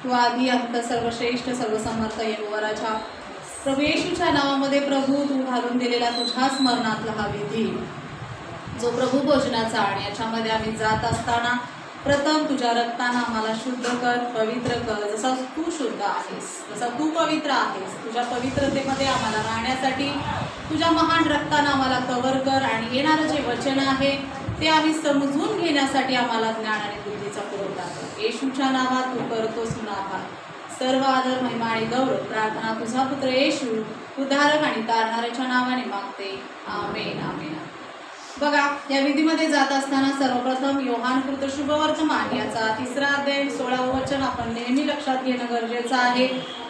तू आधी अंत सर्वश्रेष्ठ सर्वसमर्थ यहोवाच्या प्रभू येशूच्या नावामध्ये प्रभू तू घालून दिलेला तुझ्या स्मरणातला हा विधी जो प्रभू भोजनाचा आणि याच्यामध्ये आम्ही जात असताना प्रथम तुझ्या रक्तानं आम्हाला शुद्ध कर, पवित्र कर, जसा तू शुद्ध आहेस, जसा तू पवित्र आहेस. तुझ्या पवित्रतेमध्ये आम्हाला राहण्यासाठी तुझ्या महान रक्तानं आम्हाला कव्हर कर आणि येणारं जे वचन आहे ते आम्ही समजून घेण्यासाठी आम्हाला ज्ञान आणि बुद्धीचा पुरवठा कर. येशूच्या नावात तू करतोस आभार. सर्व आदर, महिमा आणि गौरव प्रार्थना तुझा पुत्र येशू उद्धारक आणि तारणाऱ्याच्या नावाने मागते. आमेन आमेन. बघा, या विधीमध्ये जात असताना सर्वप्रथम योहानकृत शुभवर्तमान याचा 3रा अध्याय 16वे वचन आपण नेहमी लक्षात घेणं गरजेचं आहे.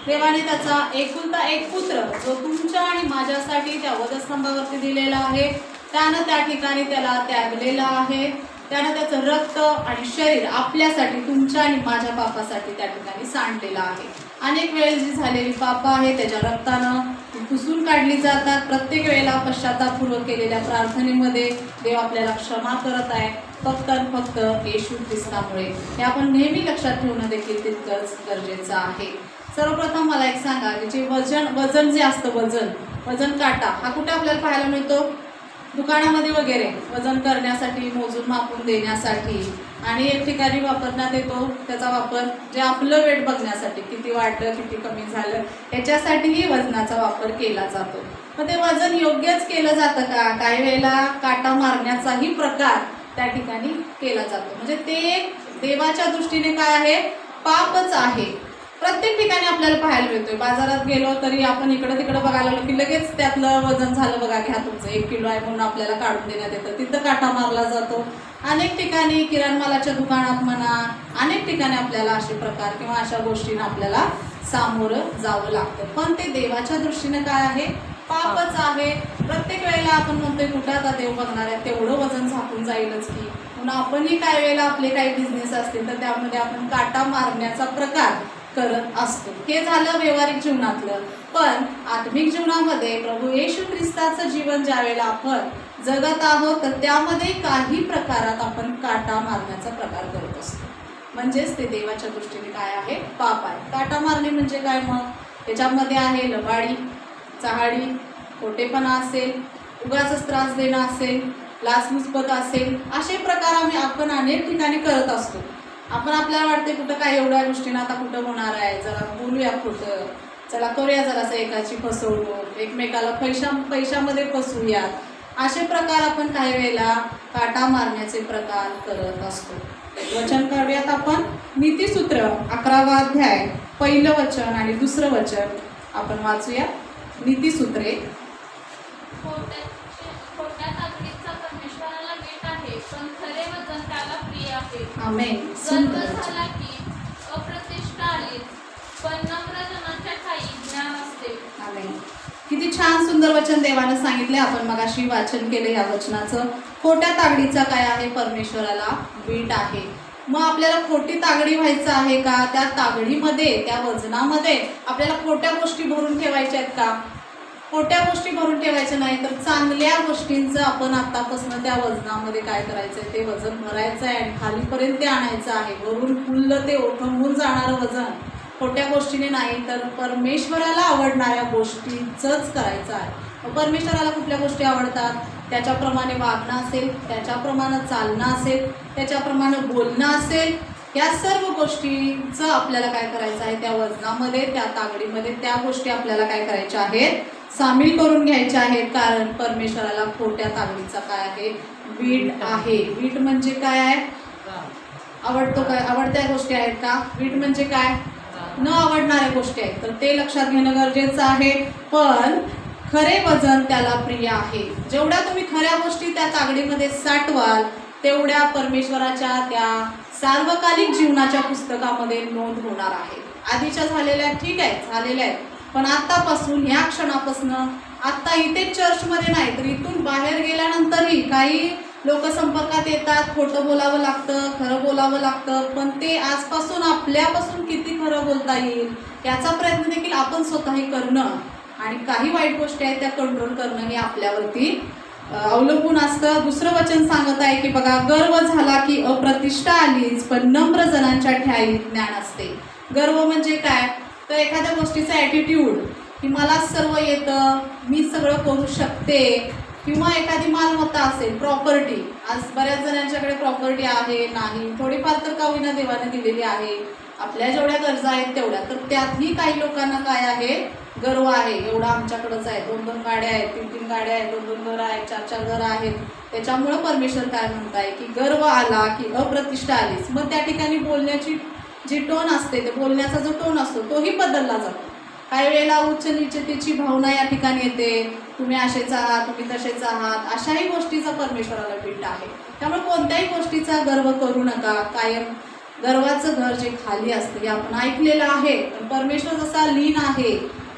देवाने त्याचा एकुलता एक पुत्र जो तुमच्या आणि माझ्यासाठी त्या वधस्तंभावरती दिलेला आहे, त्यानं त्या ठिकाणी त्याला त्यागलेला आहे. त्यानं त्याचं रक्त आणि शरीर आपल्यासाठी, तुमच्या आणि माझ्या पापासाठी त्या ठिकाणी सांडलेलं आहे. अनेक वेळेस जी झालेली पाप आहे त्याच्या रक्तानं पुसून काढली जातात. प्रत्येक वेळेला पश्चातापूर्वक केलेल्या प्रार्थनेमध्ये देव आपल्याला क्षमा करत आहे, फक्त आणि फक्त येशू ख्रिस्तामुळे. हे आपण नेहमी लक्षात ठेवणं देखील तितकंच गरजेचं आहे. सर्वप्रथम मला एक सांगा की जे वजन जे असतं, वजन काटा हा कुठे आपल्याला पाहायला मिळतो? दुकानामध्ये वगैरे वजन करण्यासाठी, मोजून मापून देण्यासाठी, आणि एक ठिकाणी वापरण्यात येतो त्याचा वापर जे आपलं वेट बघण्यासाठी, किती वाढलं किती कमी झालं याच्यासाठीही वजनाचा वापर केला जातो. मग ते वजन योग्यच केलं जातं का? काही वेळेला काटा मारण्याचाही प्रकार त्या ठिकाणी केला जातो. म्हणजे ते देवाच्या दृष्टीने काय आहे? पापच आहे. प्रत्येक ठिकाणी आपल्याला पाहायला मिळतोय. बाजारात गेलो तरी आपण इकडं तिकडं बघायला लागलो की लगेच त्यातलं वजन झालं बघा, घ्या तुमचं 1 किलो आहे म्हणून आपल्याला काढून देण्यात येतं. तिथं काटा मारला जातो. अनेक ठिकाणी किराणमालाच्या दुकानात म्हणा, अनेक ठिकाणी आपल्याला असे प्रकार किंवा अशा गोष्टींना आपल्याला सामोरं जावं लागतं. पण ते देवाच्या दृष्टीने काय आहे? पापच आहे. प्रत्येक वेळेला आपण म्हणतोय कुठं आता देव बघणार आहे, तेवढं वजन झाकून जाईलच की. म्हणून आपणही काही वेळेला आपले काही बिझनेस असतील तर त्यामध्ये आपण काटा मारण्याचा प्रकार करत असतो. हे झालं व्यवहारिक जीवनातलं. पण आत्मिक जीवनामध्ये प्रभू येशू ख्रिस्ताचं जीवन ज्या वेळेला आपण जगत आहोत तर त्यामध्ये काही प्रकारात आपण काटा मारण्याचा प्रकार करत असतो. म्हणजेच ते देवाच्या दृष्टीने काय आहे? पाप आहे. काटा मारणे म्हणजे काय? मग त्याच्यामध्ये आहे लबाडी, चहाडी, खोटेपणा असेल, उगाचच त्रास देणं असेल, लाचलुचपत असेल, असे प्रकार आपण अनेक ठिकाणी करत असतो. आपण आपल्याला वाटते कुठं काय एवढ्या गोष्टींना आता कुठं होणार आहे, जरा बोलूया खोटं, चला करूया जरासं एकाची फसवणूक, एकमेकाला पैशामध्ये फसवूयात, असे प्रकार आपण काही वेळेला काटा मारण्याचे प्रकार करत असतो. वचन काढूयात आपण. नीतिसूत्र 11वा अध्याय 1लं वचन आणि 2रं वचन आपण वाचूया. नीतिसूत्रे. आमेन. किती छान सुंदर वचन देवानं सांगितले. आपण मगाशी वाचन केले या वचनाचं. खोट्या तागडीचा काय आहे? परमेश्वराला वीट आहे. मग आपल्याला खोटी तागडी व्हायचं आहे का? त्या तागडीमध्ये, त्या वजनामध्ये आपल्याला खोट्या गोष्टी भरून ठेवायच्या आहेत का? खोट्या गोष्टी भरून ठेवायच्या नाही, तर चांगल्या गोष्टींचं आपण आतापासून त्या वजनामध्ये काय करायचंय? ते वजन भरायचं आहे आणि खालीपर्यंत ते आणायचं आहे. वरून फुललं ते ओठंबून जाणारं वजन खोट्या गोष्टीने नाही, तर परमेश्वराला आवडणाऱ्या गोष्टींचंच करायचं आहे. परमेश्वराला कुठल्या गोष्टी आवडतात? त्याच्याप्रमाणे वागणं असेल, त्याच्याप्रमाणे चालणं असेल, त्याच्याप्रमाणे बोलणं असेल, या सर्व गोष्टींचं आपल्याला काय करायचं आहे? त्या वजनामध्ये, त्या तागडीमध्ये त्या गोष्टी आपल्याला काय करायच्या आहेत? सामील करून घ्यायच्या आहेत. कारण परमेश्वराला खोट्या तागडीचा काय आहे? वीट आहे. वीट म्हणजे काय आहे? आवडतो काय? आवडत्या गोष्टी आहेत का? वीट म्हणजे काय? न आवडणाऱ्या गोष्टी आहेत. तर ते लक्षात घेणं गरजेचं आहे. पण खरे वजन त्याला प्रिय आहे. जेवढ्या तुम्ही खऱ्या गोष्टी त्या तागडीमध्ये साठवाल तेवढ्या परमेश्वराच्या त्या सार्वकालिक जीवनाच्या पुस्तकामध्ये नोंद होणार आहे. आधीच्या झालेल्या ठीक आहे, झालेल्या आहेत, पण आत्तापासून, ह्या क्षणापासून, आत्ता इथे चर्चमध्ये नाही तर इथून बाहेर गेल्यानंतरही काही लोक संपर्कात येतात. खोटं बोलावं लागतं, खरं बोलावं लागतं, पण ते आजपासून आपल्यापासून किती खरं बोलता येईल याचा प्रयत्न देखील आपण स्वतःही करणं आणि काही वाईट गोष्टी आहेत त्या कंट्रोल करणं हे आपल्यावरती अवलंबून असतं. दुसरं वचन सांगत आहे की बघा, गर्व झाला की अप्रतिष्ठा आलीच, पण नम्र जणांच्या ठायी ज्ञान असते. गर्व म्हणजे काय? तर एखाद्या गोष्टीचा ॲटिट्यूड की मला सर्व येतं, मी सगळं करू शकते, किंवा एखादी मालमत्ता असेल, प्रॉपर्टी. आज बऱ्याच जणांच्याकडे प्रॉपर्टी आहे, नाही, थोडीफार तर का होईना देवाने दिलेली आहे, आपल्या जेवढ्या गरजा आहेत तेवढ्या. तर त्यातही काही लोकांना काय आहे? गर्व आहे. एवढं आमच्याकडंच आहे, 2-2 गाड्या आहेत, 3-3 गाड्या आहेत, 2-2 घरं आहेत, 4-4 घरं आहेत. त्याच्यामुळं परमेश्वर काय म्हणताय की गर्व आला की अप्रतिष्ठा आलीच. मग त्या ठिकाणी बोलण्याची जी टोन असते, ते बोलण्याचा जो टोन असतो तोही बदलला जातो. काही वेळेला उच्च नीचतेची भावना या ठिकाणी येते, तुम्ही असेच आहात, तुम्ही तसेच आहात, अशाही गोष्टीचा परमेश्वराला पीठ आहे. त्यामुळे कोणत्याही गोष्टीचा गर्व करू नका. कायम गर्वाचं घर जे खाली असतं हे आपण ऐकलेलं आहे. पण परमेश्वर जसा लीन आहे,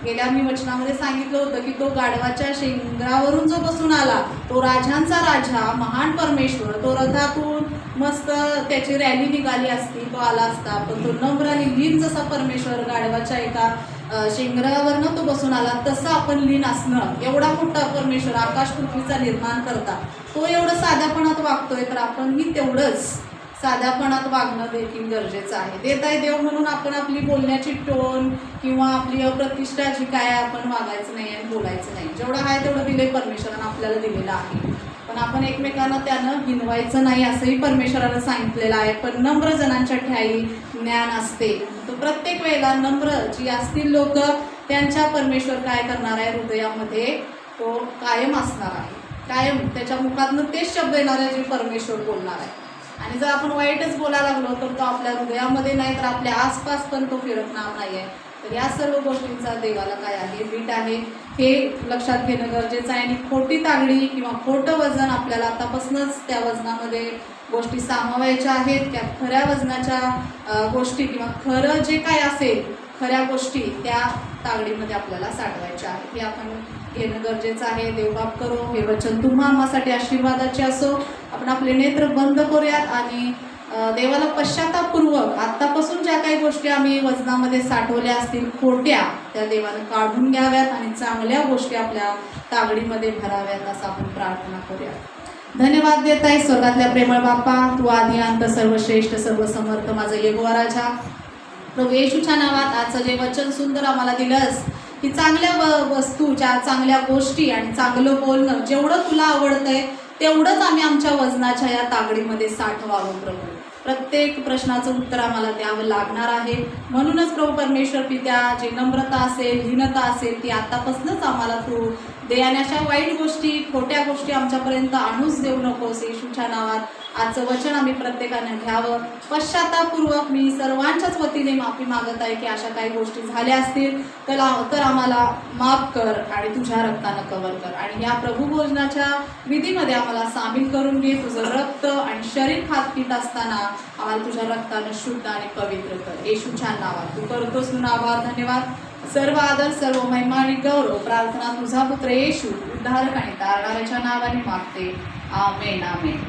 गेल्या मी वचनामध्ये सांगितलं होतं की तो गाढवाच्या शेंगावरून जो बसून आला, तो राजांचा राजा, महान परमेश्वर, तो रथातून मस्त त्याची रॅली निघाली असती, तो आला असता. पण तो नम्र आणि लीन जसा परमेश्वर गाढवाच्या एका शेंगरावरनं तो बसून आला, तसं आपण लीन असणं. एवढा मोठा परमेश्वर आकाश पृथ्वीचा निर्माण करता, तो एवढं साध्यापणात वागतोय, तर आपणही तेवढंच साध्यापणात वागणं देखील गरजेचं आहे. देत आहे देव म्हणून आपण आपली बोलण्याची टोन किंवा आपली अप्रतिष्ठा जी काय आपण वागायचं नाही आणि बोलायचं नाही. जेवढं आहे तेवढं दिले परमेश्वरानं आपल्याला दिलेलं आहे, पण आपण एकमेकांना त्यानं हिनवायचं नाही असंही परमेश्वरानं सांगितलेलं आहे. पण नम्र जणांच्या ठायी ज्ञान असते. तर प्रत्येक वेळेला नम्र जी असतील लोक, त्यांच्या परमेश्वर काय करणार आहे? हृदयामध्ये तो कायम असणार आहे. कायम त्याच्या मुखातनं तेच शब्द येणार आहे जे परमेश्वर बोलणार आहे. आणि जर आपण वाईटच बोलायला लागलो तर तो आपल्या हृदयामध्ये नाही, तर आपल्या आसपास पण तो फिरकणार नाही आहे. तर या सर्व गोष्टींचा देवाला काय आहे? वीट आहे, हे लक्षात घेणं गरजेचं आहे. आणि खोटी तागडी किंवा खोटं वजन आपल्याला आतापासूनच त्या वजनामध्ये गोष्टी सामावायच्या आहेत. त्या खऱ्या वजनाच्या गोष्टी किंवा खरं जे काय असेल, खऱ्या गोष्टी त्या तागडीमध्ये आपल्याला साठवायच्या आहेत. हे आपण घेणं गरजेचं आहे. देवबाप करो, हे वचन तुम्हा आम्हासाठी आशीर्वादाचे असो. आपण आपले नेत्र बंद करूयात आणि देवाला पश्चातापूर्वक आत्तापासून ज्या काही गोष्टी आम्ही वजनामध्ये साठवल्या असतील खोट्या, त्या देवानं काढून घ्याव्यात आणि चांगल्या गोष्टी आपल्या तागडीमध्ये भराव्यात, असं आपण प्रार्थना करूया. धन्यवाद देत आहे स्वर्गातल्या प्रेमळ बाप्पा, तू आधी अंत सर्वश्रेष्ठ सर्व समर्थ माझा यहोवा राजा. प्रभू येशूच्या नावात आजचं जे वचन सुंदर आम्हाला दिलंस की चांगल्या वस्तू, ज्या चांगल्या गोष्टी आणि चांगलं बोलणं जेवढं तुला आवडतंय तेवढंच आम्ही आमच्या वजनाच्या या तागडीमध्ये साठवावं. प्रभू प्रत्येक प्रश्नाचं उत्तर आम्हाला द्यावं लागणार आहे. म्हणूनच प्रभू परमेश्वर पित्या, जे नम्रता असेल, लीनता असेल, ती आतापासूनच आम्हाला तू दे आणि अशा वाईट गोष्टी, खोट्या गोष्टी आमच्यापर्यंत आणूच देऊ नकोस. येशूच्या नावात आजचं वचन आम्ही प्रत्येकाने घ्यावं. पश्चातापूर्वक मी सर्वांच्याच वतीने माफी मागत आहे की अशा काही गोष्टी झाल्या असतील तर आम्हाला माफ कर आणि तुझ्या रक्तानं कव्हर कर. आणि या प्रभू भोजनाच्या विधीमध्ये आम्हाला सामील करून घे. तुझं रक्त आणि शरीर खात पित असताना आम्हाला तुझ्या रक्तानं शुद्ध आणि पवित्र कर. येशूच्या नावात तू करतोस म्हणून आभार, धन्यवाद. सर्व आदर, सर्व महिमा आणि गौरव प्रार्थना तुझा पुत्र येशू उद्धारक आणि तारणाऱ्याच्या नावाने मागते. आमेन, आमेन.